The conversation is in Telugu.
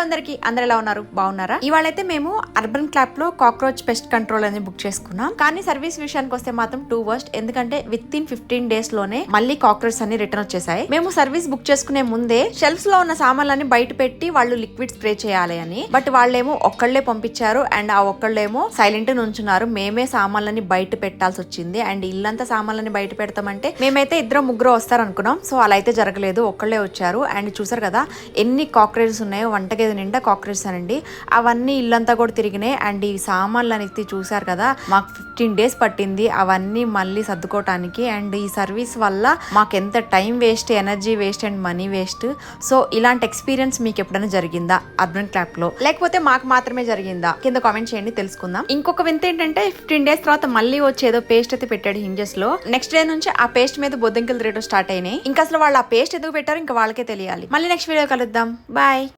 అందరికి అందరు ఎలా ఉన్నారు బాగున్నారా? ఇవాళైతే మేము అర్బన్ క్లాప్ లో కాక్రోచ్ పెస్ట్ కంట్రోల్ అనేది బుక్ చేసుకున్నాం. కానీ సర్వీస్ విషయానికి వస్తే మాత్రం టూ వర్స్ట్. ఎందుకంటే విత్ ఇన్ 15 days లోనే మళ్ళీ కాక్రోచ్ అన్ని రిటర్న్ వచ్చేసాయి. మేము సర్వీస్ బుక్ చేసుకునే ముందే షెల్ఫ్స్ లో ఉన్న సామాన్లన్నీ బయట పెట్టి వాళ్ళు లిక్విడ్ స్ప్రే చేయాలి అని, బట్ వాళ్ళేమో ఒక్కళ్లే పంపించారు అండ్ ఆ ఒక్కళ్ళేమో సైలెంట్ నుంచున్నారు. మేమే సామాన్లని బయట పెట్టాల్సి వచ్చింది అండ్ ఇల్లంతా సామాన్లని బయట పెడతామంటే మేమైతే ఇద్దరు ముగ్గురు వస్తారు అనుకున్నాం. సో అలా అయితే జరగలేదు, ఒక్కళ్ళే వచ్చారు. అండ్ చూసారు కదా ఎన్ని కాక్రోచెస్ ఉన్నాయో, వంటగది నిండా కాక్రోచెస్ అనండి. అవన్నీ ఇల్లంతా కూడా తిరిగినాయి. అండ్ ఈ సామాన్లు అనేది చూసారు కదా, మాకు 15 days పట్టింది అవన్నీ మళ్ళీ సర్దుకోవటానికి. అండ్ ఈ సర్వీస్ వల్ల మాకు ఎంత time waste, energy waste and money waste. So ఇలాంటి ఎక్స్పీరియన్స్ మీకు ఎప్పుడైనా జరిగిందా అర్బన్ క్లాప్ లో, లేకపోతే మాకు మాత్రమే జరిగిందా? కింద కామెంట్ చేయండి, తెలుసుకుందాం. ఇంకొక వింత ఏంటంటే 15 days తర్వాత మళ్ళీ వచ్చి ఏదో పేస్ట్ అయితే పెట్టాడు హింజెస్ లో. నెక్స్ట్ డే నుంచి ఆ పేస్ట్ మీద బొద్దింకలు రేటు స్టార్ట్ అయినాయి. ఇంకా అసలు వాళ్ళు ఆ పేస్ట్ ఎందుకు పెట్టారు ఇంకా వాళ్ళకే తెలియాలి. మళ్ళీ నెక్స్ట్ వీడియో కలుద్దాం. బాయ్.